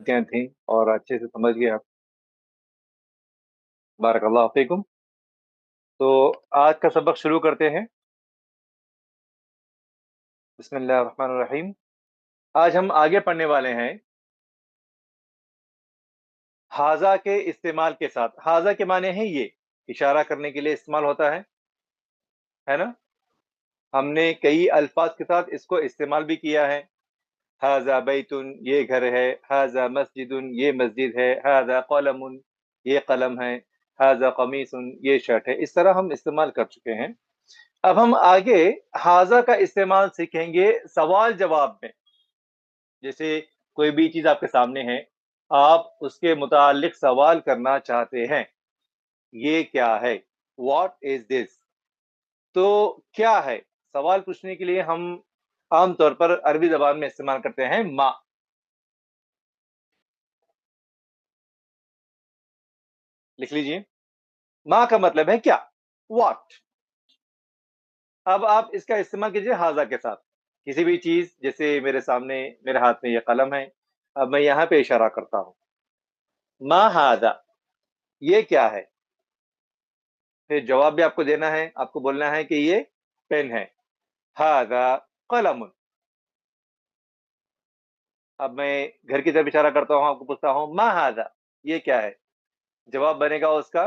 थी और अच्छे से समझ गए आप। बारकल्लाहु फीकुम। तो आज का सबक शुरू करते हैं। बिस्मिल्लाहिर्रहमानिर्रहीम। आज हम आगे पढ़ने वाले हैं हाजा के इस्तेमाल के साथ। हाजा के माने हैं ये, इशारा करने के लिए इस्तेमाल होता है ना। हमने कई अल्फाज के साथ इसको इस्तेमाल भी किया है। हाजा बैतुन, ये घर है। हाजा मस्जिदुन, ये मस्जिद है। हाजा कलमुन, ये कलम है। हाजा कमीसुन, ये शर्ट है। इस तरह हम इस्तेमाल कर चुके हैं। अब हम आगे हाजा का इस्तेमाल सीखेंगे सवाल जवाब में। जैसे कोई भी चीज आपके सामने है, आप उसके मुतालिक सवाल करना चाहते हैं, ये क्या है, व्हाट इज दिस। तो क्या है, सवाल पूछने के लिए हम आमतौर पर अरबी जबान में इस्तेमाल करते हैं मा। लिख लीजिए, मा का मतलब है क्या, व्हाट। अब आप इसका इस्तेमाल कीजिए हाजा के साथ। किसी भी चीज, जैसे मेरे सामने, मेरे हाथ में ये कलम है, अब मैं यहाँ पे इशारा करता हूँ, मा हाजा, ये क्या है। फिर जवाब भी आपको देना है, आपको बोलना है कि ये पेन है। हाजा कलम। अब मैं घर की तरफ इशारा करता हूँ, आपको पूछता हूँ मा हाजा, ये क्या है। जवाब बनेगा उसका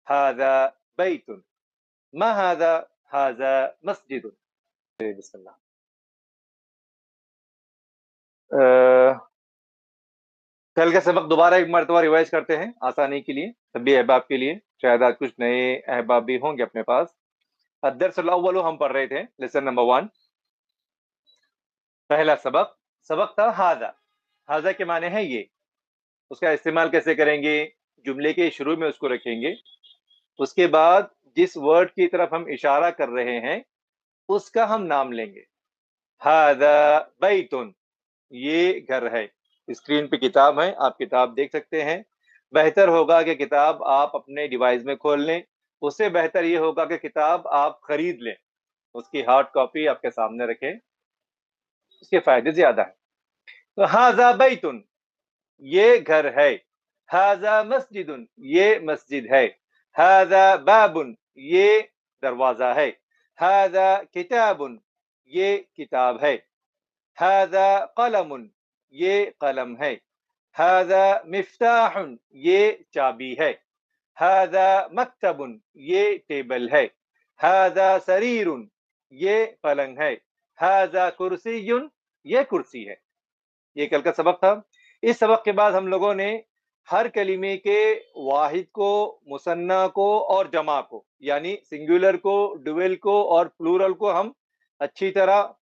हाजा बैतुन। मा हाजा, हाजा मस्जिदुन। बिस्मिल्लाह। कल का सबक दोबारा एक मरतबा रिवाइज करते हैं आसानी के लिए, सभी अहबाब के लिए। शायद आज कुछ नए अहबाब भी होंगे अपने पास। अद्दर्सुल अव्वल हम पढ़ रहे थे, लेसन नंबर 1, पहला सबक। सबक था हाजा। हाजा के माने हैं ये। उसका इस्तेमाल कैसे करेंगे, जुमले के शुरू में उसको रखेंगे। उसके बाद जिस वर्ड की तरफ हम इशारा कर रहे हैं उसका हम नाम लेंगे। हाजा बैतुन, ये घर है। स्क्रीन पे किताब है, आप किताब देख सकते हैं। बेहतर होगा कि किताब आप अपने डिवाइस में खोल लें। उससे बेहतर ये होगा कि किताब आप खरीद लें, उसकी हार्ड कॉपी आपके सामने रखें, उसके फायदे ज्यादा है। तो हाजा बैतुन, ये घर है। हाजा मस्जिदुन, ये मस्जिद है। हाजा बाबुन, ये दरवाजा है। हाजा किताबुन, ये किताब है। हाजा कलमुन, ये कलम है। हाजा मिफ्ताहुन, ये चाबी है। हाजा मक्तबुन, ये टेबल है। हाजा सरीरुन, ये पलंग है। हाजा कुर्सियुन, ये कुर्सी है। ये कल का सबक था। इस सबक के बाद हम लोगों ने हर कलीमे के वाहिद को, मुसन्ना को और जमा को, यानी सिंगुलर को, डुअल को और प्लूरल को हम अच्छी तरह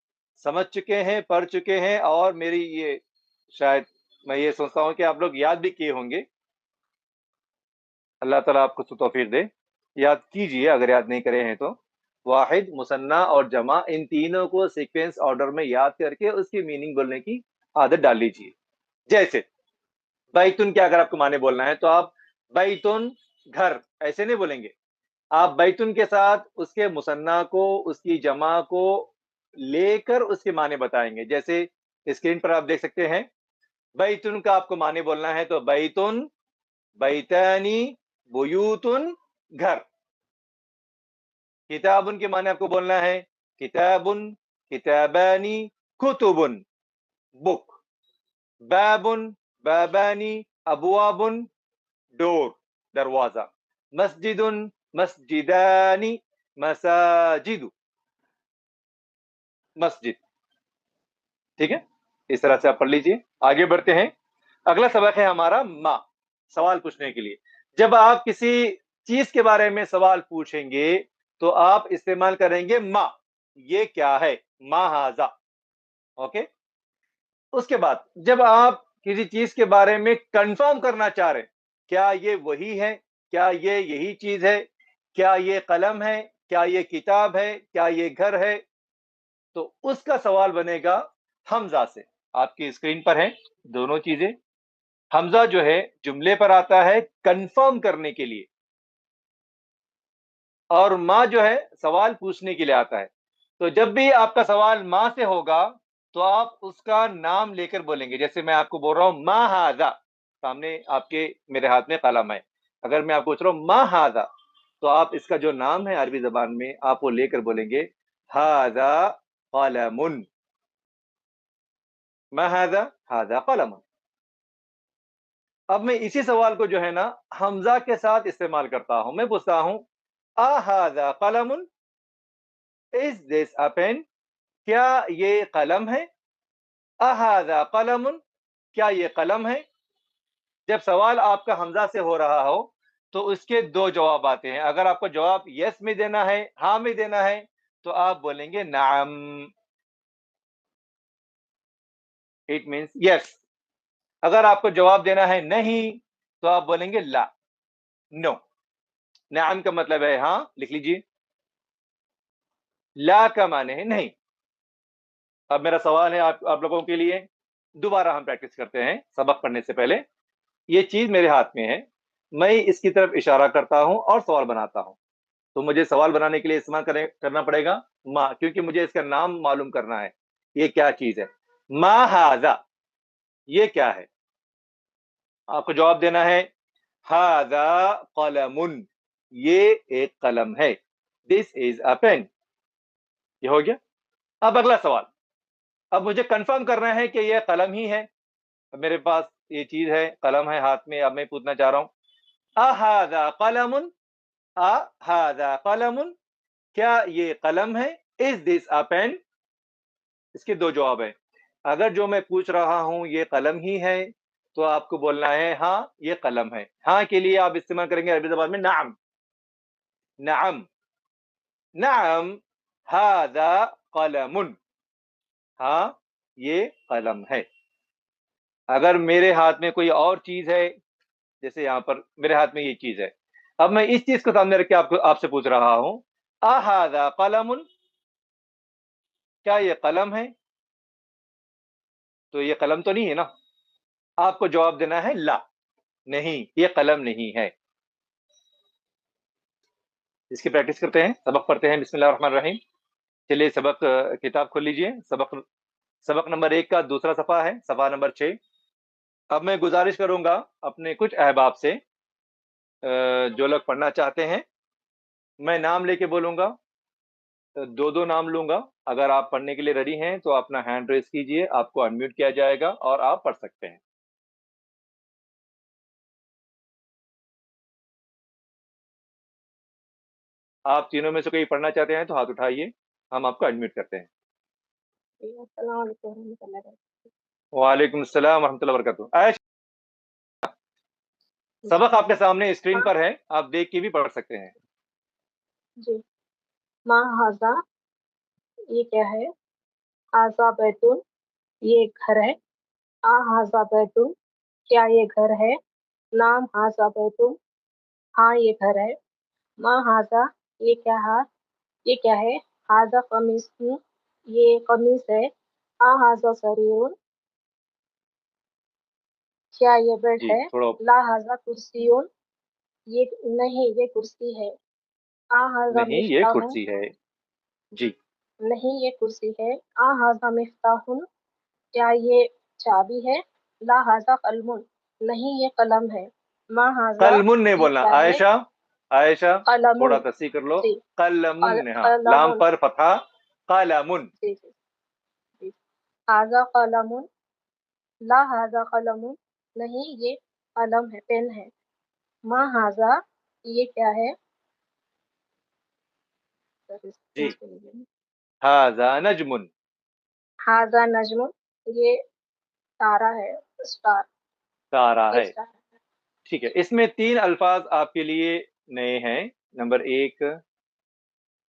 समझ चुके हैं, पढ़ चुके हैं। और मेरी ये, शायद मैं ये सोचता हूँ कि आप लोग याद भी किए होंगे। अल्लाह ताला आपको तौफीक दे, याद कीजिए अगर याद नहीं करे हैं तो। वाहिद, मुसन्ना और जमा, इन तीनों को सीक्वेंस ऑर्डर में याद करके उसकी मीनिंग बोलने की आदत डाल लीजिए। जैसे बैतुन के अगर आपको माने बोलना है तो आप बैतुन घर ऐसे नहीं बोलेंगे। आप बैतुन के साथ उसके मुसन्ना को, उसकी जमा को लेकर उसके माने बताएंगे। जैसे स्क्रीन पर आप देख सकते हैं, बैतुन का आपको माने बोलना है तो बैतुन, बैतानी, बुयूतुन, घर। किताबुन के माने आपको बोलना है किताबुन, किताबानी, कुतुबुन, बुक। बाबुन, बाबानी, अबवाबुन, डोर, दरवाजा। मस्जिदुन, मस्जिदानी, मसाजिदु, मस्जिद। ठीक है, इस तरह से आप पढ़ लीजिए। आगे बढ़ते हैं। अगला सबक है हमारा मा, सवाल पूछने के लिए। जब आप किसी चीज के बारे में सवाल पूछेंगे तो आप इस्तेमाल करेंगे मा, ये क्या है, मा हाजा। ओके। उसके बाद जब आप किसी चीज के बारे में कंफर्म करना चाह रहे हैं, क्या ये वही है, क्या ये यही चीज है, क्या ये कलम है, क्या ये किताब है, क्या ये घर है, तो उसका सवाल बनेगा हमजा से। आपकी स्क्रीन पर है दोनों चीजें। हमजा जो है जुमले पर आता है कंफर्म करने के लिए, और मां जो है सवाल पूछने के लिए आता है। तो जब भी आपका सवाल मां से होगा تو آپ اس کا نام لے کر بولیں گے. جیسے میں آپ کو بول رہا ہوں ما ھذا، سامنے آپ کے میرے ہاتھ میں قلم ہے. اگر میں آپ کو پوچھ رہا ہوں ما ھذا، تو آپ اس کا جو نام ہے عربی زبان میں آپ وہ لے کر بولیں گے ھذا قلم. ما ھذا، ھذا قلم. اب میں اسی سوال کو جو ہے نا حمزہ کے ساتھ استعمال کرتا ہوں. میں پوچھتا ہوں اھذا قلم، از دس اے پین، کیا یہ قلم ہے؟ اھذا قلم، کیا یہ قلم ہے؟ جب سوال آپ کا حمزہ سے ہو رہا ہو تو اس کے دو جواب آتے ہیں. اگر آپ کو جواب یس میں دینا ہے، ہاں میں دینا ہے، تو آپ بولیں گے نعم، اٹ مینس یس. اگر آپ کو جواب دینا ہے نہیں تو آپ بولیں گے لا، نو. نعم کا مطلب ہے ہاں، لکھ لیجیے. لا کا معنی ہے نہیں. اب میرا سوال ہے آپ لوگوں کے لیے، دوبارہ ہم پریکٹس کرتے ہیں سبق پڑھنے سے پہلے. یہ چیز میرے ہاتھ میں ہے، میں اس کی طرف اشارہ کرتا ہوں اور سوال بناتا ہوں. تو مجھے سوال بنانے کے لیے استعمال کرنا پڑے گا ما، کیونکہ مجھے اس کا نام معلوم کرنا ہے یہ کیا چیز ہے. ما ھذا، یہ کیا ہے؟ آپ کو جواب دینا ہے ھذا قلم، یہ ایک قلم ہے. دس از اے پین. یہ ہو گیا. اب اگلا سوال، اب مجھے کنفرم کرنا ہے کہ یہ قلم ہی ہے. میرے پاس یہ چیز ہے، قلم ہے ہاتھ میں. اب میں پوچھنا چاہ رہا ہوں اھذا قلم، اھذا قلم، کیا یہ قلم ہے؟ از دس اے پین. اس کے دو جواب ہیں. اگر جو میں پوچھ رہا ہوں یہ قلم ہی ہے تو آپ کو بولنا ہے ہاں یہ قلم ہے. ہاں کے لیے آپ استعمال کریں گے عربی زبان میں نعم. نعم، نعم ھذا قلم، ہاں یہ قلم ہے. اگر میرے ہاتھ میں کوئی اور چیز ہے، جیسے یہاں پر میرے ہاتھ میں یہ چیز ہے، اب میں اس چیز کو سامنے رکھ کے آپ سے پوچھ رہا ہوں اھذا قلم، کیا یہ قلم ہے؟ تو یہ قلم تو نہیں ہے نا. آپ کو جواب دینا ہے لا، نہیں یہ قلم نہیں ہے. اس کی پریکٹس کرتے ہیں، سبق پڑھتے ہیں. بسم اللہ الرحمن الرحیم. چلیے سبق کتاب کھول لیجئے. سبق نمبر 1 کا دوسرا صفحہ ہے، صفحہ نمبر 6. اب میں گزارش کروں گا اپنے کچھ احباب سے، جو لوگ پڑھنا چاہتے ہیں، میں نام لے کے بولوں گا، دو نام لوں گا. اگر آپ پڑھنے کے لیے ریڈی ہیں تو اپنا ہینڈ ریز کیجئے، آپ کو انمیوٹ کیا جائے گا اور آپ پڑھ سکتے ہیں. آپ تینوں میں سے کوئی پڑھنا چاہتے ہیں تو ہاتھ اٹھائیے، ہم آپ کو انمیوٹ کرتے ہیں. السلام علیکم ورحمۃ اللہ وبرکاتہ. وعلیکم السلام ورحمۃ اللہ وبرکاتہ. سبق آپ کے سامنے اسکرین پر ہے، آپ دیکھ کے بھی پڑھ سکتے ہیں. جی. ما ھذا، یہ کیا ہے؟ ھذا بیتن، یہ گھر ہے. اھذا بیتن، کیا یہ گھر ہے؟ نام ھذا بیتن، ہاں یہ گھر ہے. ما ھذا، یہ کیا ہے؟ ھذا قمیص، یہ قمیص ہے. اھذا سریر، کیا یہ بیڈ جی ہے؟ تھوڑا لا ھذا کرسی، یہ نہیں یہ کرسی ہے. اھذا نہیں یہ مفتاح، کرسی ہے. جی نہیں یہ کرسی ہے. اھذا مفتاح، کیا یہ چابی ہے؟ لا ھذا قلم، نہیں یہ قلم ہے. ما ھذا، قلم نہیں یہ بولنا. کیا ہے؟ عائشہ قلم، تھوڑا تصحیح کر لو. جی. قلم، ہاں لام قلم، پر فتحہ، قلم. جی جی جی. ھذا قلم، لا ھذا قلم، نہیں یہ قلم ہے، پین ہے. ما ھذا، یہ کیا ہے؟ جی ھذا نجم، ھذا نجم، یہ تارا ہے، اسٹار. تارا یہ ہے. اسٹار ہے. ٹھیک ہے. اس میں 3 الفاظ آپ کے لیے نئے ہیں. نمبر 1،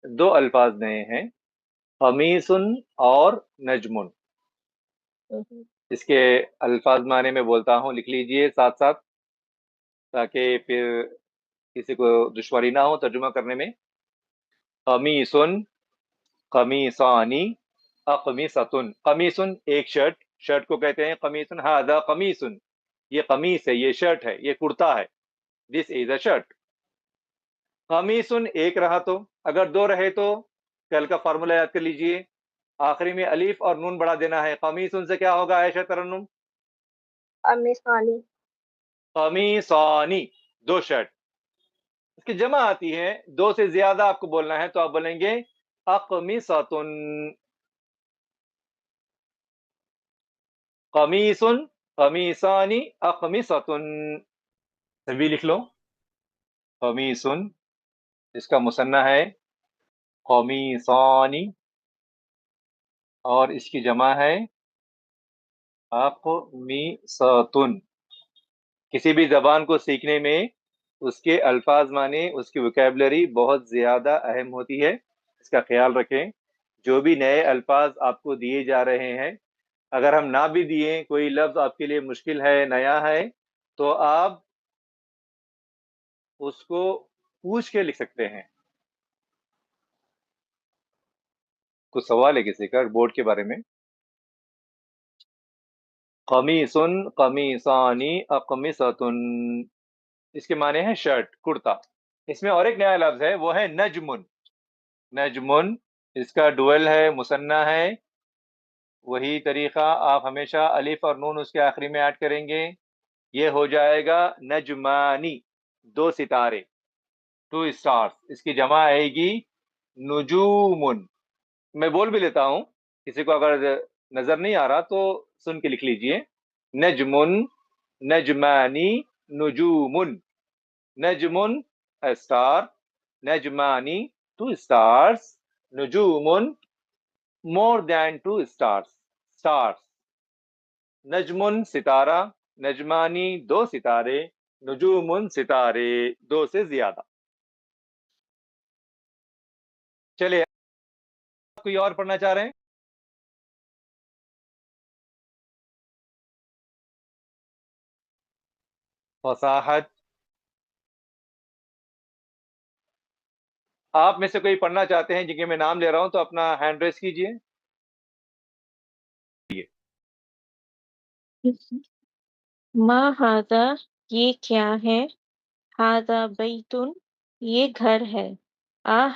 2 الفاظ نئے ہیں، قمیص اور نجم. اس کے الفاظ معنی میں بولتا ہوں، لکھ لیجئے ساتھ ساتھ تاکہ پھر کسی کو دشواری نہ ہو ترجمہ کرنے میں. قمیص، قمیصانی، اقمیصۃ. قمیص ایک شرٹ کو کہتے ہیں قمیص. ھذا قمیص، یہ قمیص ہے، یہ شرٹ ہے، یہ کرتا ہے. دس از اے شرٹ. قمیص ایک رہا تو، اگر 2 رہے تو کل کا فارمولا یاد کر لیجئے. آخری میں الف اور نون بڑھا دینا ہے. قمیصن سے کیا ہوگا عائشہ ترنم؟ قمیصانی. قمیصانی، 2 شرٹ. اس کی جمع آتی ہے، 2 سے زیادہ آپ کو بولنا ہے تو آپ بولیں گے اقمصۃن. قمیصن، قمیصانی، اقمصۃن. بھی لکھ لو. قمیصن اس کا مثنیٰ ہے قمیصانی اور اس کی جمع ہے اقمصۃن. کسی بھی زبان کو سیکھنے میں اس کے الفاظ معنی، اس کی ویکیبلری بہت زیادہ اہم ہوتی ہے. اس کا خیال رکھیں. جو بھی نئے الفاظ آپ کو دیے جا رہے ہیں، اگر ہم نہ بھی دیے، کوئی لفظ آپ کے لیے مشکل ہے، نیا ہے، تو آپ اس کو پوچھ کے لکھ سکتے ہیں. کچھ سوال ہے کسی کا بورڈ کے بارے میں؟ قمیصن، قمیصانی، اقمصۃن. اس کے معنی ہے شرٹ، کرتا. اس میں اور ایک نیا لفظ ہے، وہ ہے نجمن. نجمن اس کا ڈوئل ہے، مثنیٰ ہے. وہی طریقہ آپ ہمیشہ الف اور نون اس کے آخری میں ایڈ کریں گے، یہ ہو جائے گا نجمانی، 2 ستارے، 2 اسٹارز. اس کی جمع آئے گی نجومن. میں بول بھی لیتا ہوں، کسی کو اگر نظر نہیں آ رہا تو سن کے لکھ لیجئے. نجمن، نجمانی، نجومن. نجمن اسٹار، نجمانی 2 اسٹارز، نجومن more than 2 stars. نجمن ستارہ، نجمانی 2 ستارے، نجومن ستارے 2 سے زیادہ. چلے کوئی اور پڑھنا چاہ رہے ہیں؟ فصاحت. آپ میں سے کوئی پڑھنا چاہتے ہیں جن کے میں نام لے رہا ہوں تو اپنا ہینڈ ریس کیجئے. ما ہاذا یہ کیا ہے، ہاذا بیتن یہ گھر ہے،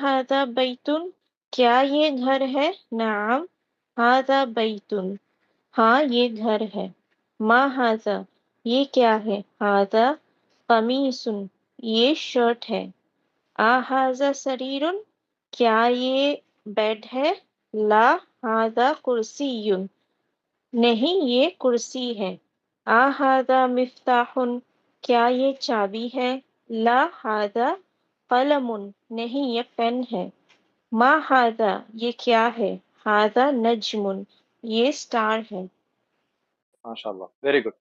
ہاذا بیتن کیا یہ گھر ہے، نعم ہاذا بیتن ہاں یہ گھر ہے. ما ہاذا یہ کیا ہے، ہاذا قمیصن یہ شرٹ ہے، ہاذا سریرن کیا یہ بیڈ ہے، لا ہاذا کرسی نہیں یہ کرسی ہے، ہاذا مفتاح کیا یہ چابی ہے، لا ہاذا قلم نہیں یہ پین ہے، ما ہاذا یہ کیا ہے، ہاذا نجم یہ سٹار ہے. ماشاءاللہ، ویری گڈ.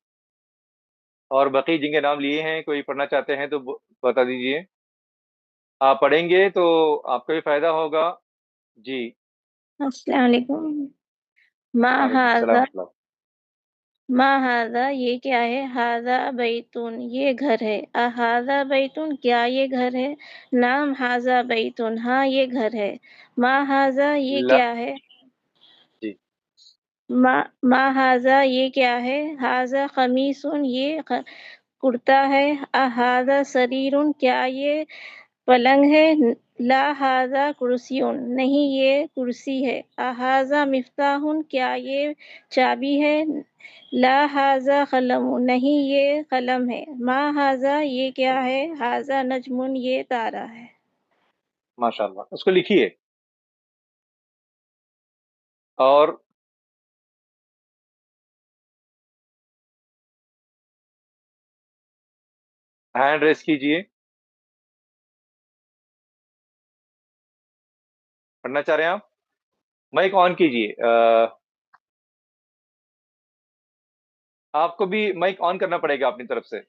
اور باقی جن کے نام لیے ہیں کوئی پڑھنا چاہتے ہیں تو بتا دیجئے. آپ پڑھیں گے تو آپ کو بھی فائدہ ہوگا. جی. السلام علیکم. ما وعلیکم السلام ہاذا ورحمۃ اللہ. ما ہاذا یہ کیا ہے، ہاذا بیتن یہ گھر ہے، ہاذا بیتن کیا یہ گھر ہے، نعم ہاذا بیتن ہاں یہ گھر ہے، ما ہاذا یہ لا. کیا ہے، جی. ما ہاذا یہ کیا ہے، ہاذا قمیصن یہ کرتا ہے، ہاذا سریرن کیا یہ پلنگ ہے، لا ہاذا کرسی نہیں یہ کرسی ہے، ہاذا مفتاح کیا یہ چابی ہے، لا ہاذا قلم نہیں یہ قلم ہے، ما ہاذا یہ کیا ہے، ہاذا نجم یہ تارا ہے. ماشاءاللہ، اس کو لکھیے. اور ہینڈ ریس کیجئے. پڑھنا چاہ رہے ہیں آپ؟ مائک آن کیجئے. آپ کو بھی مائک آن کرنا پڑے گا اپنی طرف سے.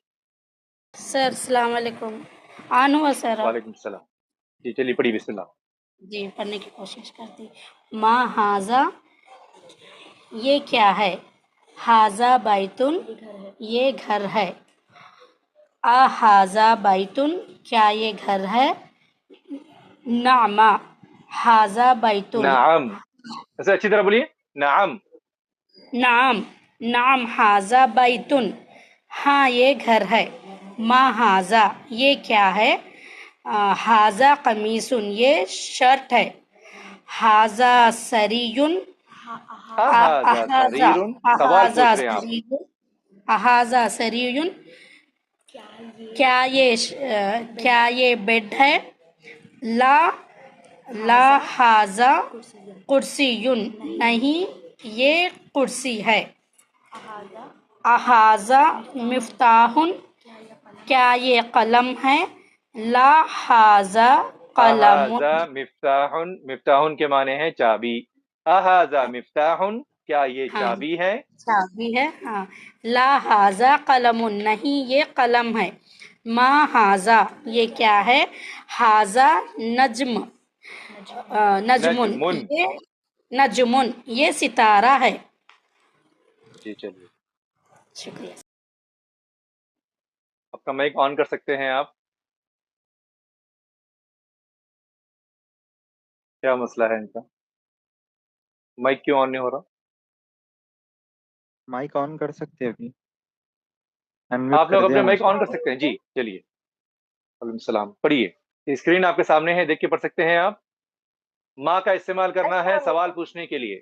سر السلام علیکم. آن ہوا سر؟ وعلیکم السلام. جی چلیے پڑھیے، بسم اللہ. جی پڑھنے کی کوشش کرتی. ما ہاذا یہ کیا ہے، ہاذا بیتن یہ گھر ہے، ہاذا بیتن کیا یہ گھر ہے، نعم ہاذا بیتن نعم. ایسے اچھی طرح بولیے. نعم. نعم نعم ہاذا بیتن ہاں یہ گھر ہے، ما ہاذا یہ کیا ہے، ہاذا قمیصن یہ شرٹ ہے، ہاذا سریٌ अहाजा अहाजा सरीरुन, सवाल पूछ रहे हैं आप। सरीयुन, अहाजा सरीयुन, क्या ये बेड है? ला ला हाजा कुर्सीयुन, नहीं ये कुर्सी है। अहाजा मिफ्ताहुन, क्या ये कलम है? ला हाजा कलमुन, अहाजा मिफ्ताहुन, मिफ्ताहुन के माने हैं चाबी। अहाजा मिफ्ताहुन, क्या ये हाँ चाबी है? चाबी है। हाँ, ला हाजा कलमुन, नहीं ये कलम है। मा हाजा, ये क्या है? हाजा नज्म, नजमुन, नजमुन। ये नजमुन, ये सितारा है। जी चलिए, शुक्रिया। आपका माइक ऑन कर सकते हैं आप। क्या मसला है इनका? माइक क्यों ऑन नहीं हो रहा? माइक ऑन कर सकते हैं अभी, आप अनम्यूट लोग कर अपने दिया माइक मुझे। ऑन कर सकते हैं जी। चलिए, वालेकुम सलाम। पढ़िए, स्क्रीन आपके सामने है, देख के पढ़ सकते हैं आप। माँ का इस्तेमाल करना है सवाल पूछने के लिए।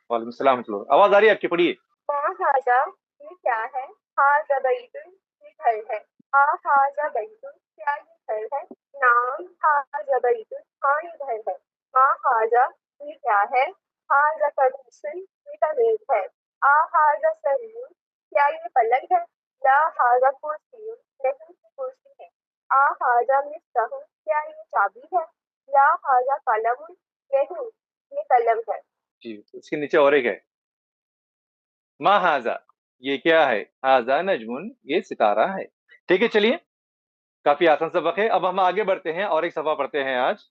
वालेकुम सलाम। आवाज आ रही है आपकी? पढ़िए। हाजा ये क्या है? हाजा बैतुन ये घर है। हाजा बैतुन क्या ये घर है? नाम हाजा बैतुन हाँ ये घर है। हाजा ये क्या है? हाजा कमीसन ये कमीज है। हाजा सरीर क्या ये पलंग है? ला हाजा कुर्सी नहीं ये कुर्सी है। हाजा मिफ्ताह क्या ये चाबी है? ला हाजा कलम नहीं ये कलम है। जी, इसके नीचे और एक है, मा हाजा, ये क्या है? हाजा नजमुन, ये सितारा है। ठीक है, चलिए, काफी आसान सबक है। अब हम आगे बढ़ते हैं और एक सफा पढ़ते हैं आज।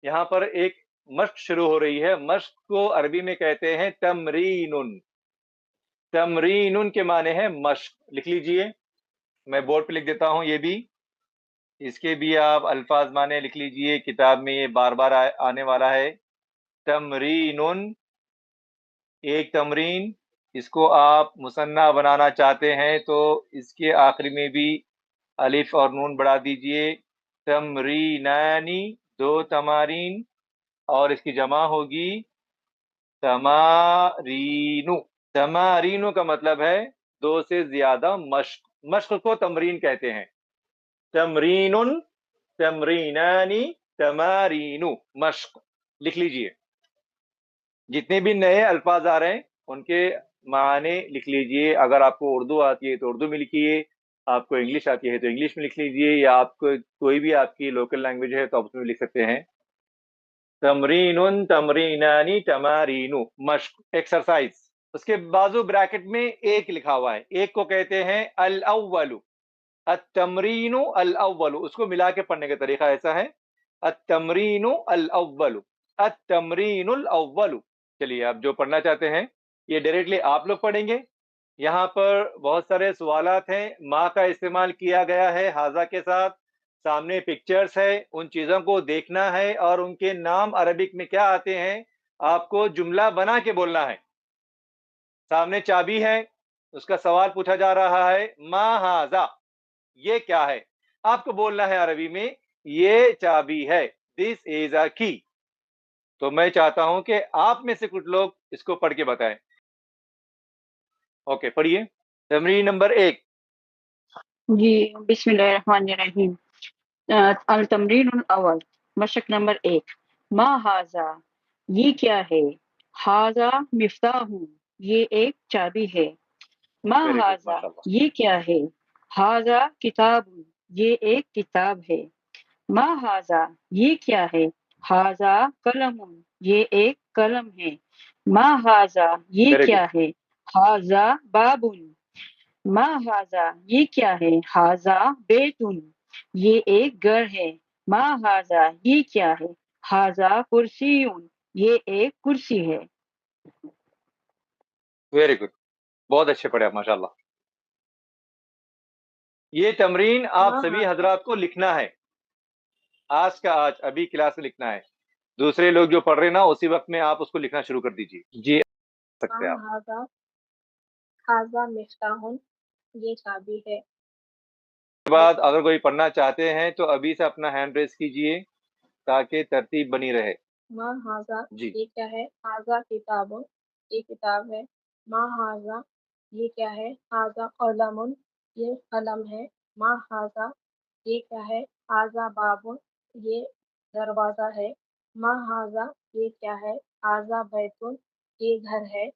यहाँ पर एक मश्क शुरू हो रही है। मश्क को अरबी में कहते हैं तमरीनुन। तमरीनुन के माने हैं मश्क। लिख लीजिए, मैं बोर्ड पे लिख देता हूं। ये भी, इसके भी आप अल्फाज माने लिख लीजिए, किताब में ये बार बार आने वाला है। तमरीनुन, एक तमरीन। इसको आप मुसन्ना बनाना चाहते हैं तो इसके आखिरी में भी अलिफ और नून बढ़ा दीजिए। तमरीनानी, दो तमारीन, और इसकी जमा होगी तमारीनु। तमारीनु का मतलब है दो से ज्यादा मश्क। मश्क को तमरीन कहते हैं। तमरीनुन, तमरीनानी, तमारीनु, मश्क। लिख लीजिए, जितने भी नए अल्फाज आ रहे हैं उनके माने लिख लीजिए। अगर आपको उर्दू आती है तो उर्दू में लिखिए, आपको इंग्लिश आती है तो इंग्लिश में लिख लीजिए, या आपको कोई भी आपकी लोकल लैंग्वेज है तो आप उसमें लिख सकते हैं। तमरीनुन, तमरीनानी, तमारीनु, मश्क, एक्सरसाइज। उसके बाजू ब्रैकेट में एक लिखा हुआ है, एक को कहते हैं अल अव्वलु। अत-तमरीनु अल अव्वलु, उसको मिला के पढ़ने का तरीका ऐसा है, अत-तमरीनु अल अव्वलु, अत-तमरीनुल अव्वलु। चलिए, आप जो पढ़ना चाहते हैं ये डायरेक्टली आप लोग पढ़ेंगे। यहाँ पर बहुत सारे सवालात हैं। माँ का इस्तेमाल किया गया है हाजा के साथ। सामने पिक्चर्स है, उन चीजों को देखना है और उनके नाम अरबिक में क्या आते हैं आपको जुमला बना के बोलना है। सामने चाबी है, उसका सवाल पूछा जा रहा है, मा हाजा, ये क्या है? आपको बोलना है अरबी में, ये चाबी है, दिस इज अ की। तो मैं चाहता हूं कि आप में से कुछ लोग इसको पढ़ के बताएं। ओके, पढ़िए। तमरीन नंबर 1। जी, बिस्मिल्लाहिर्रहमानिर्रहीम। अल तमरीन अव्वल, मशक नंबर 1। मा हाजा, ये क्या है? हाजा मिफ्ताहु, ये एक चाबी है। मा वेरी गुड, हाजा, माशाल्लाह। ये क्या है? हाजा किताब, ये एक किताब है। मा हाजा, ये क्या है? हाजा कलम, ये एक कलम है। मा हाजा, ये वेरी गुड, क्या है? हाजा बाबुन। मा हाजा, ये क्या है? हाजा बेतुन, ये एक घर है। मा हाजा, ये क्या है? हाजा कुर्सीयुन, ये एक कुर्सी है। वेरी गुड, बहुत अच्छे पढ़े आप, माशाल्लाह। ये तमरीन आप सभी हजरात को लिखना है, आज का आज, अभी क्लास में लिखना है। दूसरे लोग जो पढ़ रहे हैं ना, उसी वक्त में आप उसको लिखना शुरू कर दीजिए जी। सकते हैं आप। हाजा हाजा मिफ्ताहुन ये चाबी है। उसके बाद अगर कोई पढ़ना चाहते हैं तो अभी से अपना हैंड रेस कीजिए ताकि तरतीब बनी रहे। ما हाजा जी ये क्या है हाजा किताबुन ये किताब है मा हाजा ये क्या है हाजा कलमुन ये कलम है मा हाजा ये क्या है हाजा बाबुन ये दरवाजा है मा हाजा ये क्या है हाजा बैतुन ये घर है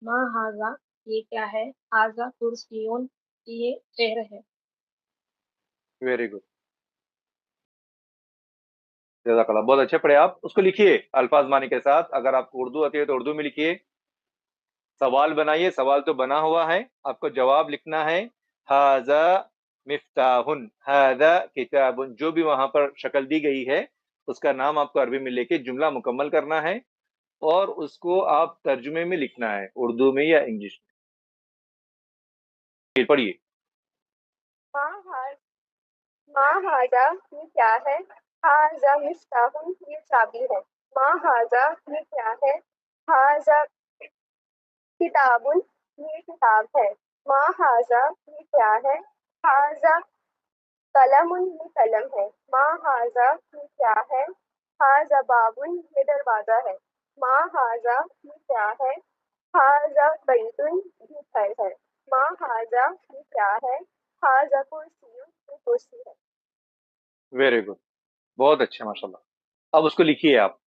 मा हाजा ये क्या है हाजा कुर्सियुन ये चेयर है। वेरी गुड, जज़ाकल्लाह, बहुत अच्छे पढ़े आप। उसको लिखिए अल्फाज मानी के साथ। अगर आपको उर्दू आती है तो उर्दू में लिखिए, सवाल बनाइए, सवाल तो बना हुआ है, आपको जवाब लिखना है। हाजा मिफ्ताहुन, हाजा किताबुन, जो भी वहां पर शक्ल दी गई है उसका नाम आपको अरबी में लेके जुमला मुकम्मल करना है और उसको आप तर्जुमे में लिखना है, उर्दू में या इंग्लिश में। पढ़िए। मा हाजा ये क्या है हाजा मिफ्ताहुन ये चाबी है मा हाजा ये क्या है हाजा किताबुन ये किताब है मा हाजा ये क्या है हाजा कलमुन ये कलम है मा हाजा ये क्या है हाजा बाबुन ये दरवाजा है मा हाजा ये क्या है हाजा बैतुन ये घर है मा हाजा ये क्या है हाजा कुर्सी ये कुर्सी है। वेरी गुड, बहुत अच्छे, माशाल्लाह। अब उसको लिखिए आप।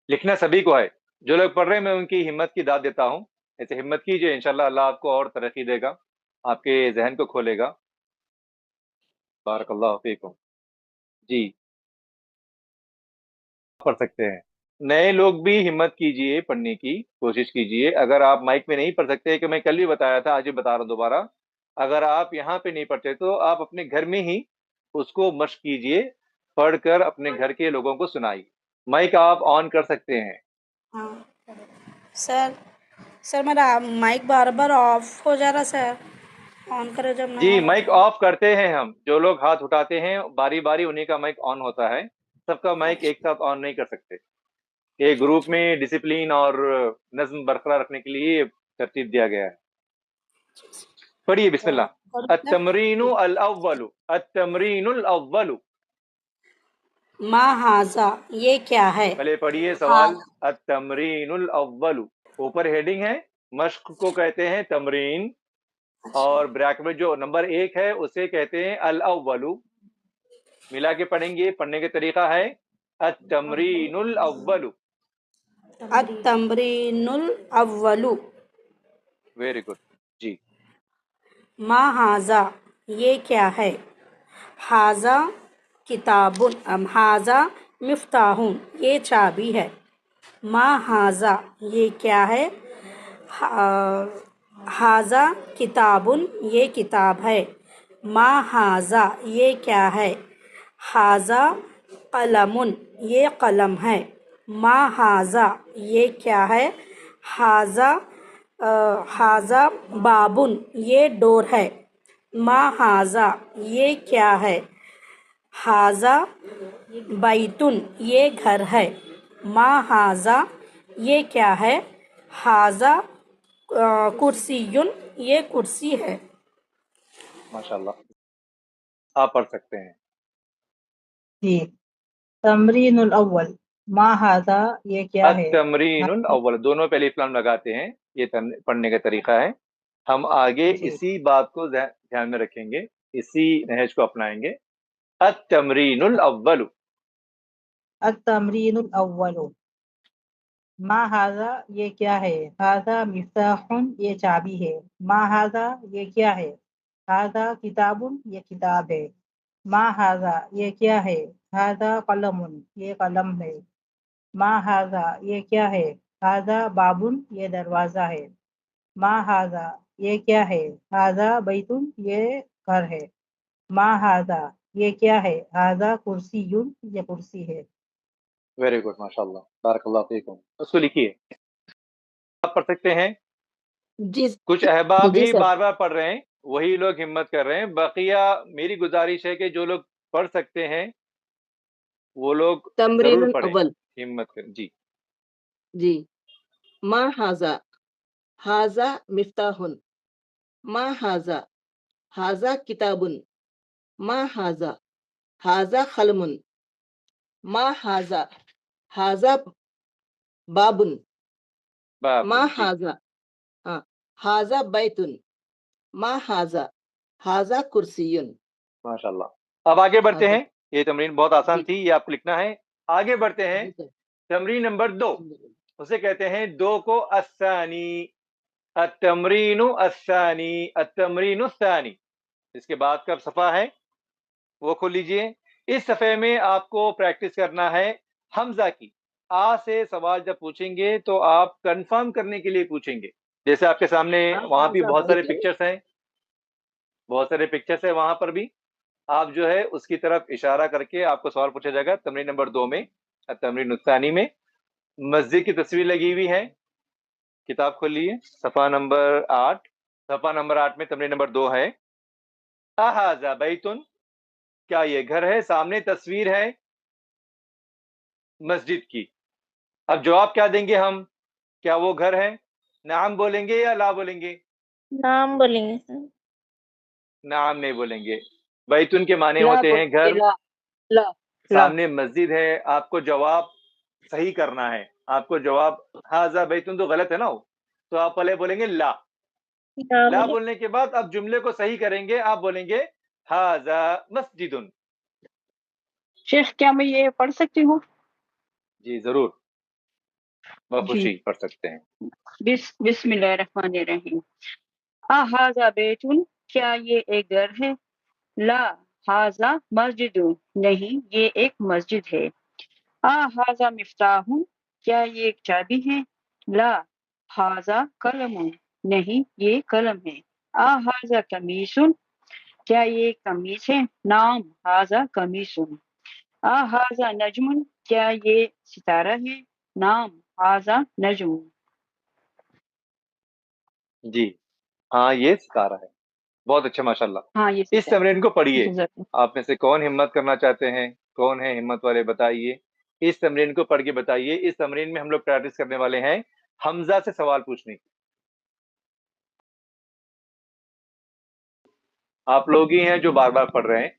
लिखना सभी को है, जो लोग पढ़ रहे हैं मैं उनकी हिम्मत की दाद देता हूँ। ऐसे हिम्मत कीजिए, इंशाल्लाह अल्लाह आपको और तरक्की देगा, आपके जहन को खोलेगा। बारकल्लाह फीकुम। जी पढ़ सकते हैं। नए लोग भी हिम्मत कीजिए, पढ़ने की कोशिश कीजिए। अगर आप माइक में नहीं पढ़ सकते, कि मैं कल भी बताया था, आज भी बता रहा हूँ दोबारा, अगर आप यहाँ पे नहीं पढ़ते तो आप अपने घर में ही उसको मश्क कीजिए, पढ़कर अपने घर के लोगों को सुनाइए। माइक आप ऑन कर सकते हैं। हाँ सर, सर मेरा माइक बार बार ऑफ हो जा रहा सर, ऑन करो जब ना जी हो माइक रहा। ऑफ करते हैं हम, जो लोग हाथ उठाते हैं बारी बारी उन्हीं का माइक ऑन होता है, सबका माइक एक साथ ऑन नहीं कर सकते। ये ग्रुप में डिसिप्लिन और नज्म बरकरार रखने के लिए तरतीब दिया गया है। पढ़िए बिस्मिल्लाह। अत्तमरीनु अल अव्वलु, अत्तमरीनुल अव्वलु। मा हाजा ये क्या है पहले पढ़िए हा सवाल। अत्तमरीनुल अव्वलु, ऊपर हेडिंग है, मश्क को कहते हैं तमरीन, और ब्रैकेट में जो नंबर 1 है उसे कहते हैं अल अव्वलु। मिला के पढ़ेंगे, पढ़ने का तरीका है अत्तमरीनुल अव्वलु। अत्तमरीनुल अव्वलु। वेरी गुड जी। मा हाजा ये क्या है हाजा किताबुन हाजा मिफ्ताहुन ये चाबी है मा हाजा ये क्या है हाजा किताबुन ये किताब है मा हाजा ये क्या है हाजा कलमुन ये कलम है मा हाजा ये क्या है हाजा हाजा बाबुन ये डोर है मा हाजा ये क्या है हाजा बैतुन ये घर है मा हाजा ये क्या है हाजा कुर्सियुन ये कुर्सी है। माशाल्लाह, आप पढ़ सकते हैं। जी तमरीनुल अव्वल मा हाजा ये क्या है अत्तमरीनुल अव्वल, दोनों पे अलिफ लाम लगाते हैं, ये पढ़ने का तरीका है। हम आगे जी इसी बात को ध्यान में रखेंगे, इसी नहज को अपनाएंगे। अत्तमरीनुल अव्वलु। अत्तमरीनुल अव्वल मा हाजा ये क्या है हाजा मिफ्ताहुन ये चाबी है मा हाजा ये क्या है हाजा किताबुन ये किताब है मा हाजा ये क्या है हाजा कलमुन ये कलम है मा हाजा ये क्या है हाजा बाबुन ये दरवाजा है मा हाजा ये क्या है हाजा बैतुन ये घर है मा हाजा ये क्या है हाजा कुर्सियुन ये कुर्सी है। वेरी गुड, माशाल्लाह, बारकल्लाह फीकुम। उसको लिखिए, आप पढ़ सकते हैं। जी कुछ अहबाब जी ही सर। बार बार पढ़ रहे हैं, वही लोग हिम्मत कर रहे हैं। बकिया मेरी गुजारिश है कि जो लोग पढ़ सकते हैं वो लोग जरूर तमरीनुल पढ़ें, अव्वल हिम्मत करें जी। जी मा हाजा हाजा मिफ्ताहुन मा हाजा हाजा किताबुन मा हाजा हाजा खलमुन मा हाजा हाजा बाबुन, बाब मा जी हाजा, हाँ, हाजा बैतुन, मा हाजा कुर्सियुन। माशाल्लाह। अब आगे बढ़ते हाजा, हैं, ये तमरीन बहुत आसान जी थी, ये आपको लिखना है। आगे बढ़ते हैं, जी सर। तमरीन नंबर 2, उसे कहते हैं दो को अस्सानी, अतमरीनु अस्सानी, अतमरीनु अस्सानी। इसके बाद का सफ़ा है वो खोल लीजिए। इस सफ़े में आपको प्रैक्टिस करना है हमजा की। आ से सवाल जब पूछेंगे तो आप कंफर्म करने के लिए पूछेंगे। जैसे आपके सामने वहां भी हाजा बहुत सारे बैतुन, पिक्चर्स हैं, बहुत सारे पिक्चर्स हैं, वहां पर भी आप जो है उसकी तरफ इशारा करके आपको सवाल पूछा जाएगा। तमरीन नंबर 2 में, तमरीन उत्तानी में मस्जिद की तस्वीर लगी हुई है। किताब खोलिए, सफ़ा नंबर 8। सफ़ा नंबर 8 में तमरीन नंबर 2 है। अहाजा बैतुन, क्या ये घर है? सामने तस्वीर है मस्जिद की। अब जवाब क्या देंगे हम? क्या वो घर है? नाम बोलेंगे या ला बोलेंगे? नाम बोलेंगे सर। नाम नहीं बोलेंगे। बैतुन के माने ला होते हैं बोलेंगे, घर, ला ला ला। सामने मस्जिद है। आपको जवाब सही करना है। आपको जवाब हाजा बैतुन तो गलत है ना वो, तो आप पहले बोलेंगे ला। नाम ला बोले। बोलने के बाद अब जुमले को सही करेंगे, आप बोलेंगे हाजा मस्जिदुन। शेख, क्या मैं ये पढ़ सकती हूँ? जी जरूर, जी, बखुशी पढ़ सकते हैं। बिस्मिल्लाहिर्रहमानिर्रहीम। हाजा बैतुन, क्या ये एक घर है? ला हाजा मस्जिदुन, नहीं ये एक मस्जिद है। हाजा मिफ्ताहुन, क्या ये एक चाबी है? ला हाजा कलमुन, नहीं ये कलम है। हाजा कमीसुन, क्या ये एक कमीज है? नाम हाजा कमीसुन। हाजा नजमुन, क्या ये सितारा है? नाम हाजा नजमुन। जी हाँ, ये सितारा है। बहुत अच्छा, माशाल्लाह। हाँ, ये इस सितारा। तमरीन को पढ़िए। जज़ाकल्लाह। आप में से कौन हिम्मत करना चाहते हैं? कौन है हिम्मत वाले, बताइए। इस तमरीन को पढ़ के बताइए। इस तमरीन में हम लोग प्रैक्टिस करने वाले हैं हमजा से सवाल पूछने की। आप लोग ही हैं जो बार बार पढ़ रहे हैं।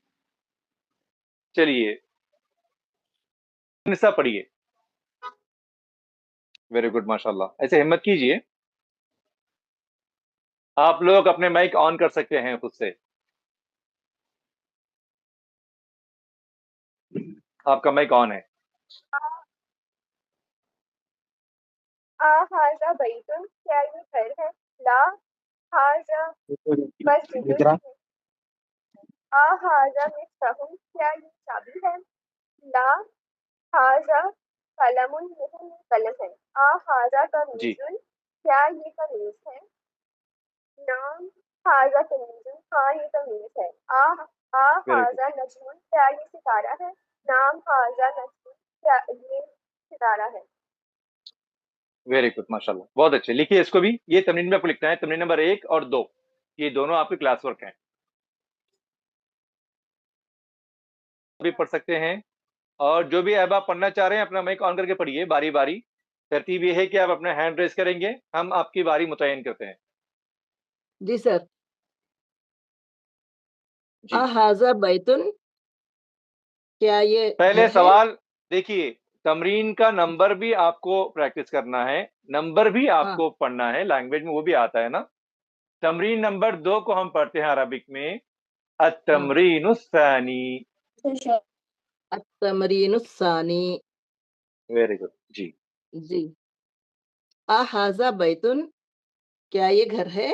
चलिए, निसा पढ़िए। वेरी गुड, माशाल्लाह। ऐसे हिम्मत कीजिए। आप लोग अपने माइक ऑन कर सकते हैं खुद से। आपका माइक ऑन है। हाजा बैतुन, क्या ये घर है? ला हाजा मस्जिदुन, हाजा मिफ्ताहुन, क्या ये चाबी है? ला हाजा कलमुन, नहीं ये कलम है। हाजा जी कमीजुन, क्या ये कमीज है? नाम हाजा कमीजुन, हाँ ये कमीज है। वेरी गुड, हाजा नजमुन, क्या ये सितारा है? नाम हाजा नजमुन, क्या ये सितारा है। वेरी गुड, माशाल्लाह। बहुत अच्छे। लिखिए इसको भी। ये तमरीन में आपको लिखना है, तमरीन नंबर 1 और 2, ये दोनों आपके क्लास वर्क हैं। भी पढ़ सकते हैं। और जो भी अब आप पढ़ना चाह रहे हैं अपना माइक ऑन करके पढ़िए, बारी बारी। तरतीब ये है कि आप अपना हैंड रेस करेंगे, हम आपकी बारी मुतय्यन करते हैं। जी सर। जी, हाजा बैतुन, क्या ये पहले घर है? सवाल देखिए। तमरीन का नंबर भी आपको प्रैक्टिस करना है, नंबर भी हाँ आपको पढ़ना है, लैंग्वेज में वो भी आता है ना। तमरीन नंबर 2 को हम पढ़ते हैं अरबिक में हाँ। अतमरीन सानी। तमरीन सानी। वेरी गुड जी। जी। हाजा बैतुन, क्या ये घर है?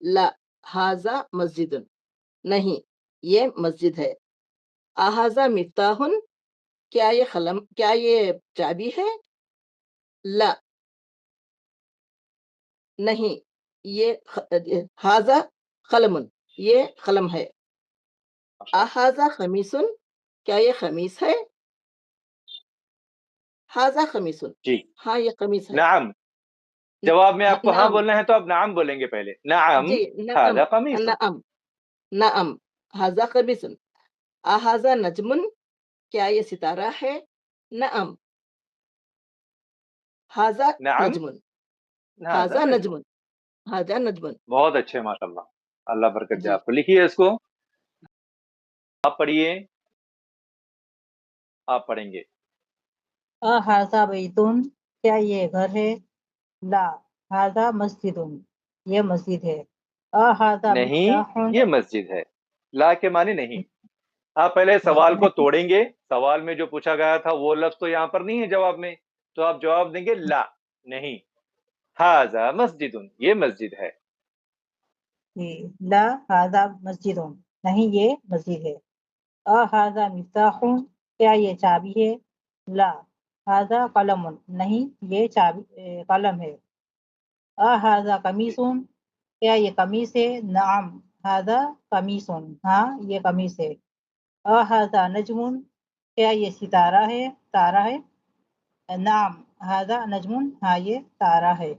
ला हाजा मस्जिदुन, नहीं ये मस्जिद है। हाजा मिफ्ताहुन, क्या ये चाबी है? ला नहीं ये हाजा कलमुन, ये कलम है। हाजा खमीसुन, क्या ये खमीस है? हाजा खमीसुन, जी, हाँ ये कमीज है। नाम। जवाब में आपको हाँ नाम, बोलना है तो आप नाम बोलेंगे पहले। नाम जी नाम, हाजा कमीसुन। नाम, नाम हाजा खमीसुन। हाजा नजमुन, क्या ये सितारा है? नाम हाजा नाम नजमुन, हाजा हाजा नजमुन। नजमुन, हाजा नजमुन। बहुत अच्छे, माशाल्लाह। अल्लाह बरकत दे जी आपको। लिखिए इसको, आप पढ़िए, आप पढ़ेंगे। हाजा बैतुन, क्या ये घर है? ला हाजा मस्जिदुन, ये मस्जिद है। हाजा नहीं, मिफ्ताहुन, ये मस्जिद है। ला के माने नहीं। आप पहले सवाल को तोड़ेंगे, सवाल में जो पूछा गया था वो लफ्ज तो यहाँ पर नहीं है जवाब में, तो आप जवाब देंगे ला, नहीं। हाजा मस्जिदुन, ये मस्जिद है। ला हाजा मस्जिदुन, नहीं ये मस्जिद है। हाजा मिफ्ताहुन, क्या ये चाबी है? ला हाजा कलमुन, नहीं ये चाबी कलम है। हाजा कमीसुन, क्या ये कमीज है? नाम हाजा कमीसुन, हाँ ये कमीज है। हाजा नजमुन, क्या ये सितारा है? तारा है? नाम हाजा नजमुन, हाँ ये तारा है।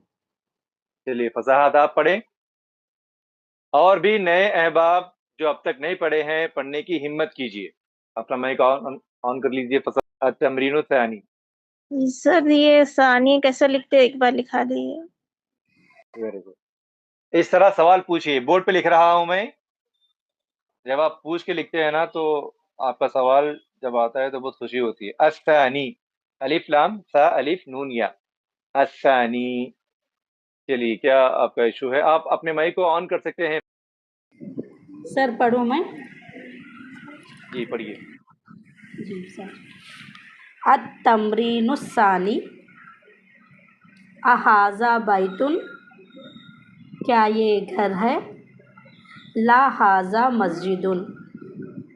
चलिए फसाहत आप पढ़ें, और भी नए अहबाब जो अब तक नहीं पढ़े हैं पढ़ने की हिम्मत कीजिए। अपना माइक ऑन कर लीजिए। फसाहत तमरीन थानी। सर ये सानी कैसे लिखते हैं, एक बार लिखा दीजिए। Very good. इस तरह सवाल पूछिए, बोर्ड पे लिख रहा हूं मैं। जब आप पूछ के लिखते हैं ना तो आपका सवाल जब आता है तो बहुत खुशी होती है। अस्सानी, अलिफ लाम सा अलिफ नून या, अस्सानी। चलिए, क्या आपका इशू है? आप अपने माइक को ऑन कर सकते हैं। सर पढ़ूँ मैं? जी पढ़िए। जी सर। अत-तमरीनुस्सानी, अहाजा बैतुन, क्या ये घर है? ला हाजा मस्जिदुन,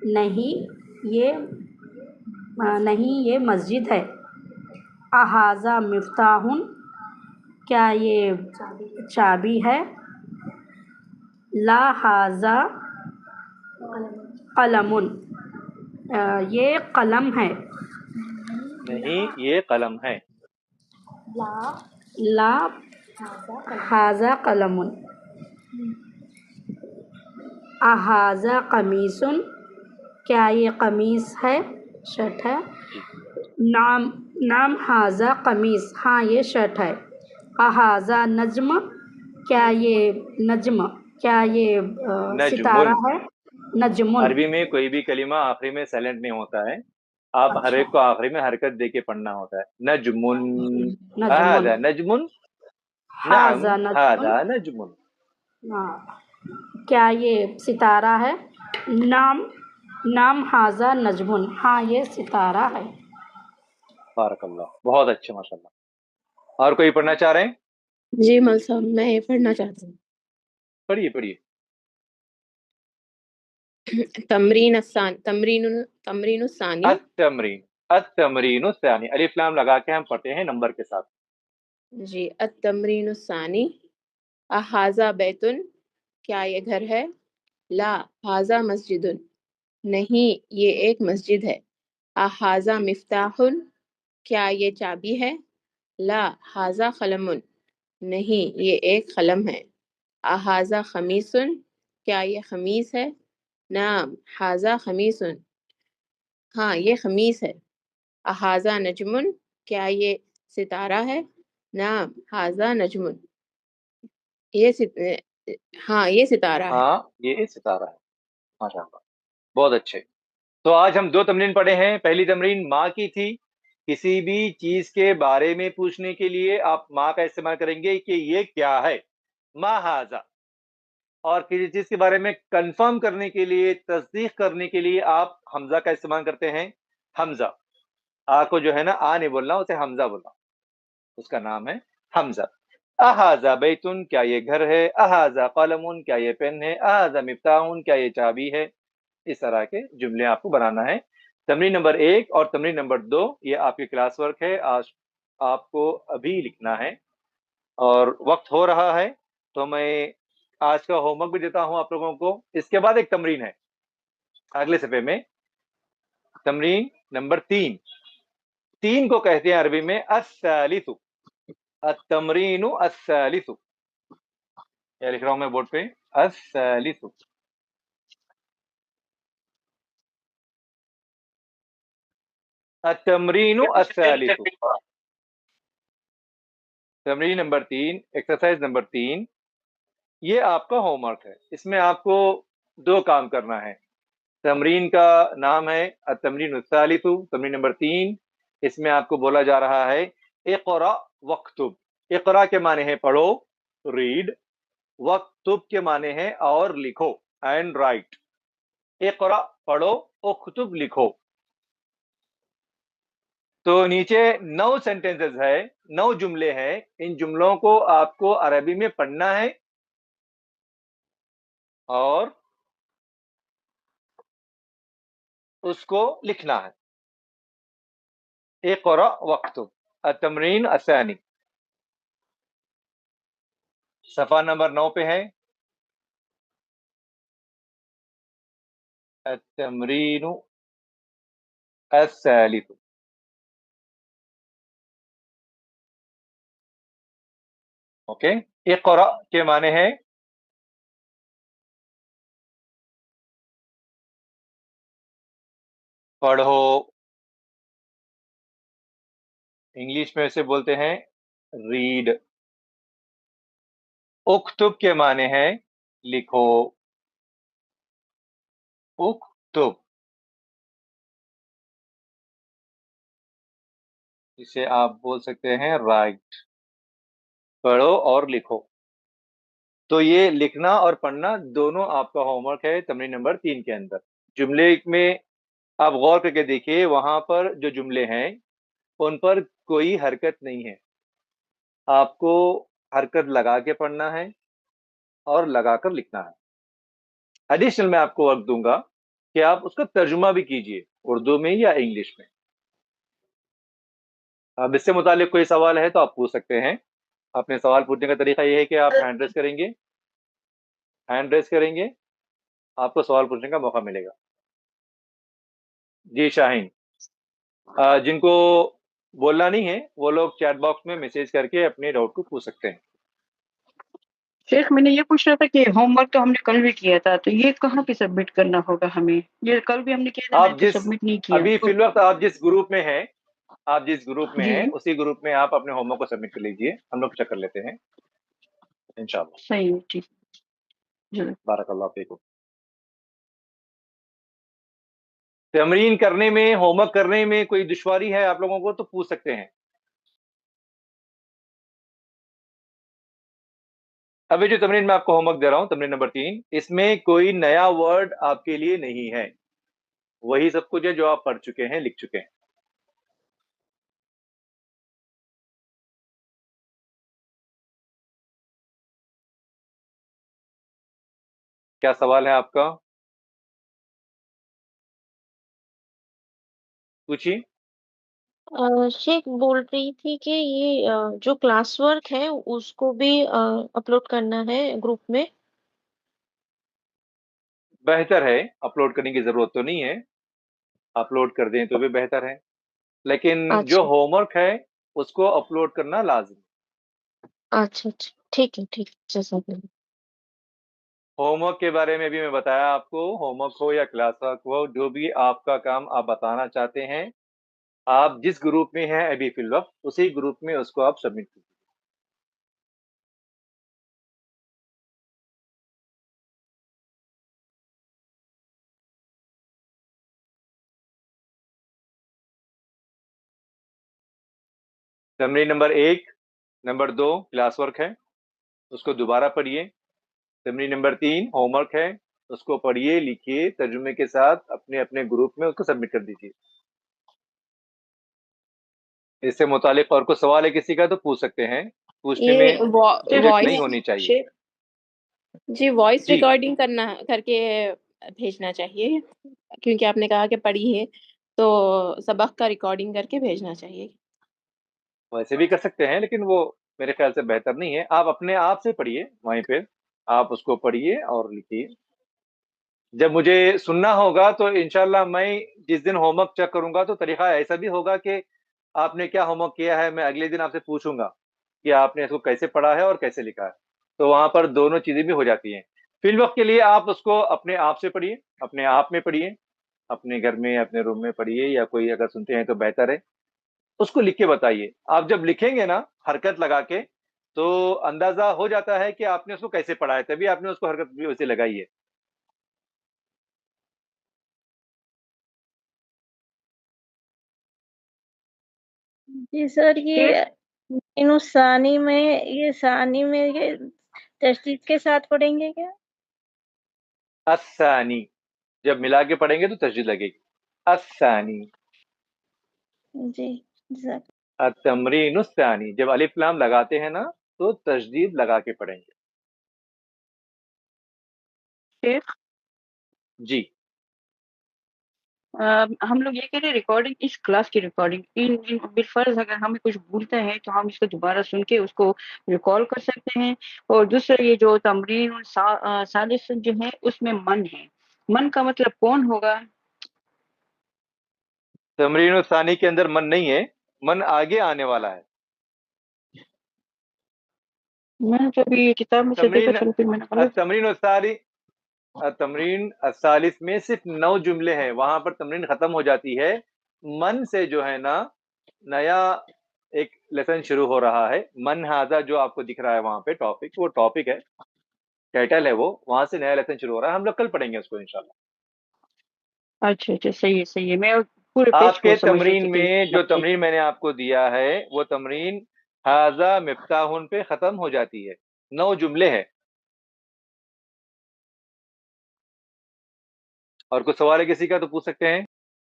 नहीं ये मस्जिद है। अहाजा मिफ्ताहुन, क्या ये चाबी है? ला हाजा कलमुन, ये कलम है। नहीं, ये कलम है। ला हाजा कलमुन। अहाजा कमीसुन, क्या ये कमीज है? शर्ट है। जी। नाम हाजा कमीज, हाँ ये शर्ट है। अहाजा नज्म, क्या ये सितारा नजमुन। है? नजमुन। अरबी में कोई भी कलिमा आखिरी में साइलेंट नहीं होता है, आप हर अच्छा, एक को आखिरी में हरकत दे के पढ़ना होता है। नजमुन, नजमुन। हाजा नजमुन, नाम हाजा नजमुन, हाजा नजमुन। हाँ क्या ये सितारा है? नाम हाजा नजमुन, हाँ ये सितारा है। बारकल्लाह, बहुत अच्छे, माशाल्लाह। और कोई पढ़ना चाह रहे हैं? जी मौल साहब, मैं ये पढ़ना चाहती हूँ। पढ़िए पढ़िए। तमरीनुस्सानी, अत-तमरीन सानी, अलिफ लाम लगा के हम पढ़ते हैं नंबर के साथ। जी। अत-तमरीनुस्सानी, अहाजा बैतुन, क्या ये घर है? ला हाजा मस्जिदुन, नहीं ये एक मस्जिद है। अहाजा मिफ्ताहुन, क्या ये चाबी है? ला हाजा कलमुन, नहीं ये एक कलम है। अहाजा खमीसुन, क्या ये खमीस है? नाम हाजा खमीसुन, हाँ ये खमीस है। अहाजा नजमुन, क्या ये सितारा है? नाम हाजा नजमुन, हाँ ये सितारा है। हाँ, ये सितारा है। माशाल्लाह, बहुत अच्छे। तो आज हम 2 तमरीन पढ़े हैं। पहली तमरीन माँ की थी। किसी भी चीज के बारे में पूछने के लिए आप माँ का इस्तेमाल करेंगे कि ये क्या है, मा हाजा। और किसी चीज के बारे में कंफर्म करने के लिए, तस्दीक करने के लिए आप हमजा का इस्तेमाल करते हैं। हमजा, आ को जो है ना आ नहीं बोलना, उसे हमजा बोलना, उसका नाम है हमजा। अहाजा बैतुन, क्या ये घर है? अहाजा कलमुन, क्या ये पेन है? अहाजा मिफ्ताहुन, क्या ये चाबी है? इस तरह के जुमले आपको बनाना है। तमरीन नंबर 1 और तमरीन नंबर 2 ये आपकी क्लास वर्क है, आज आपको अभी लिखना है और वक्त हो रहा है, तो मैं आज का होमवर्क भी देता हूं आप लोगों को। इसके बाद एक तमरीन है अगले सफे में, तमरीन नंबर 3 को कहते हैं अरबी में अस्सालिसु, अत-तमरीनु अस्सालिसु। क्या लिख रहा हूं मैं बोर्ड पे? अस्सालिसु। अत-तमरीनु अस्सालिसु। तमरीन नंबर 3, एक्सरसाइज नंबर 3, ये आपका होमवर्क है। इसमें आपको 2 काम करना है। तमरीन का नाम है अत-तमरीन अस्सालिसु, तमरीन नंबर 3। اس میں آپ کو بولا جا رہا ہے اقرا وکتب. اقرا کے معنی ہے پڑھو، ریڈ. وکتب کے معنی ہے اور لکھو، اینڈ رائٹ. اقرا پڑھو، اکتب لکھو. تو نیچے 9 سینٹینسز ہے، 9 جملے ہیں. ان جملوں کو آپ کو عربی میں پڑھنا ہے اور اس کو لکھنا ہے. اقرا وکتب. التمرین الثانی، صفحہ نمبر 9 پہ ہے. التمرین الثالث. اوکے. اقرا کے معنی ہے پڑھو، انگلش میں اسے بولتے ہیں ریڈ. اکتب کے معنی ہے لکھو، اکتب. اسے آپ بول سکتے ہیں رائٹ، پڑھو اور لکھو. تو یہ لکھنا اور پڑھنا دونوں آپ کا ہوم ورک ہے تمرین نمبر 3 کے اندر. جملے میں آپ غور کر کے دیکھیے، وہاں پر جو جملے ہیں ان پر کوئی حرکت نہیں ہے. آپ کو حرکت لگا کے پڑھنا ہے اور لگا کر لکھنا ہے. ایڈیشنل میں آپ کو وقت دوں گا کہ آپ اس کا ترجمہ بھی کیجئے، اردو میں یا انگلش میں. اب اس سے متعلق کوئی سوال ہے تو آپ پوچھ سکتے ہیں. اپنے سوال پوچھنے کا طریقہ یہ ہے کہ آپ ہینڈ ریز کریں گے، آپ کو سوال پوچھنے کا موقع ملے گا. جی شاہین. جن کو بولنا نہیں ہے وہ لوگ چیٹ باکس میں میسج کر کے اپنے ڈاؤٹ کو پوچھ سکتے ہیں. شیخ میں نے یہ پوچھنا تھا کہ ہوم ورک تو ہم نے کل بھی کیا تھا، تو یہ کہاں پہ سبمٹ کرنا ہوگا ہمیں؟ یہ کل بھی ہم نے کیا تھا، میں آپ نے تو جس سبمٹ نہیں کیا. ابھی فی الوقت آپ جس گروپ میں ہیں، جی اسی گروپ میں آپ اپنے ہوم ورک کو سبمٹ کر لیجئے. ہم لوگ چیک کر لیتے ہیں انشاءاللہ. صحیح ہے، ٹھیک. جی بارک اللہ فیکم. تمرین کرنے میں، ہوم ورک کرنے میں کوئی دشواری ہے آپ لوگوں کو تو پوچھ سکتے ہیں. ابھی جو تمرین میں آپ کو ہوم ورک دے رہا ہوں، تمرین نمبر 3، اس میں کوئی نیا ورڈ آپ کے لیے نہیں ہے. وہی سب کچھ ہے جو آپ پڑھ چکے ہیں، لکھ چکے ہیں. کیا سوال ہے آپ کا؟ پوچھیے. شیخ بول رہی تھی کہ یہ جو کلاس ورک ہے اس کو بھی اپلوڈ کرنا ہے گروپ میں. بہتر ہے، اپلوڈ کرنے کی ضرورت تو نہیں ہے، اپلوڈ کر دیں تو بھی بہتر ہے، لیکن جو اچھا ہوم ورک ہے اس کو اپلوڈ کرنا لازم. اچھا اچھا، ٹھیک ہے ٹھیک ہے، جزاک اللہ. ہوم ورک کے بارے میں بھی میں بتایا آپ کو. ہوم ورک ہو یا کلاس ورک ہو، جو بھی آپ کا کام آپ بتانا چاہتے ہیں، آپ جس گروپ میں ہیں ابھی فی الوقت، اسی گروپ میں اس کو آپ سبمٹ کیجیے. تمرین نمبر 1، نمبر 2 کلاس ورک ہے، اس کو دوبارہ پڑھیے. تمرین نمبر 3 ہوم ورک ہے، اس کو پڑھیے، لکھیے، ترجمے کے ساتھ اپنے اپنے گروپ میں اس کو سبمٹ کر دیجیے. اس سے متعلق اور کوئی سوال ہے کسی کا تو پوچھ سکتے ہیں. پوچھنے میں یہ جھجک نہیں وائس ہونی چاہیے. شیخ جی وائس جی ریکارڈنگ کر کے بھیجنا چاہیے، کیونکہ آپ نے کہا کہ پڑھی ہے تو سبق کا ریکارڈنگ کر کے بھیجنا چاہیے. ویسے بھی کر سکتے ہیں، لیکن وہ میرے خیال سے بہتر نہیں ہے. آپ اپنے آپ سے پڑھیے، وہیں پہ آپ اس کو پڑھیے اور لکھیے. جب مجھے سننا ہوگا تو انشاءاللہ میں جس دن ہوم ورک چیک کروں گا تو طریقہ ایسا بھی ہوگا کہ آپ نے کیا ہوم ورک کیا ہے، میں اگلے دن آپ سے پوچھوں گا کہ آپ نے اس کو کیسے پڑھا ہے اور کیسے لکھا ہے. تو وہاں پر دونوں چیزیں بھی ہو جاتی ہیں. فی الوقت کے لیے آپ اس کو اپنے آپ سے پڑھیے، اپنے آپ میں پڑھیے، اپنے گھر میں اپنے روم میں پڑھیے، یا کوئی اگر سنتے ہیں تو بہتر ہے. اس کو لکھ کے بتائیے. آپ جب لکھیں گے نا حرکت لگا کے، تو اندازہ ہو جاتا ہے کہ آپ نے اس کو کیسے پڑھا ہے، تبھی آپ نے اس کو حرکت بھی ویسے لگائی ہے. جی سر یہ ثانی میں یہ تشدید کے ساتھ پڑھیں گے کیا؟ الثانی جب ملا کے پڑھیں گے تو تشدید لگے گی. الثانی. جی جزاک التمرین الثانی جب الف لام لگاتے ہیں نا تو تشدید لگا کے پڑھیں گے. شیخ جی ہم لوگ یہ کہہ رہے ریکارڈنگ اس کلاس کی ریکارڈنگ بالفرض اگر ہمیں کچھ بھولتا ہے تو ہم اس کو دوبارہ سن کے اس کو ریکال کر سکتے ہیں. اور دوسرا یہ جو تمرین ثالث جو ہے اس میں من ہے. من کا مطلب کون ہوگا؟ تمرین الثانی کے اندر من نہیں ہے، من آگے آنے والا ہے. میں نے تو ابھی کتاب میں سے دیکھا، چلو پھر میں نے غلط. تمرین الثانی تمرین الثالث میں صرف 9 جملے ہیں، وہاں پر تمرین ختم ہو جاتی ہے. من سے جو ہے نا نیا ایک لیسن شروع ہو رہا ہے. من ہاذا جو آپ کو دکھ رہا ہے وہاں پہ ٹاپک، وہ ٹاپک ہے، ٹائٹل ہے، وہ وہاں سے نیا لیسن شروع ہو رہا ہے. ہم لوگ کل پڑھیں گے اس کو انشاءاللہ. اچھا اچھا صحیح ہے صحیح ہے. میں پورے پیج آپ کو کے سمجھ رہی تمرین تھی کہ میں جو تمرین میں نے آپ کو دیا ہے وہ تمرین ہاذا مفتاح پہ ختم ہو جاتی ہے. 9 جملے ہیں. اور کچھ سوال ہے کسی کا تو پوچھ سکتے ہیں.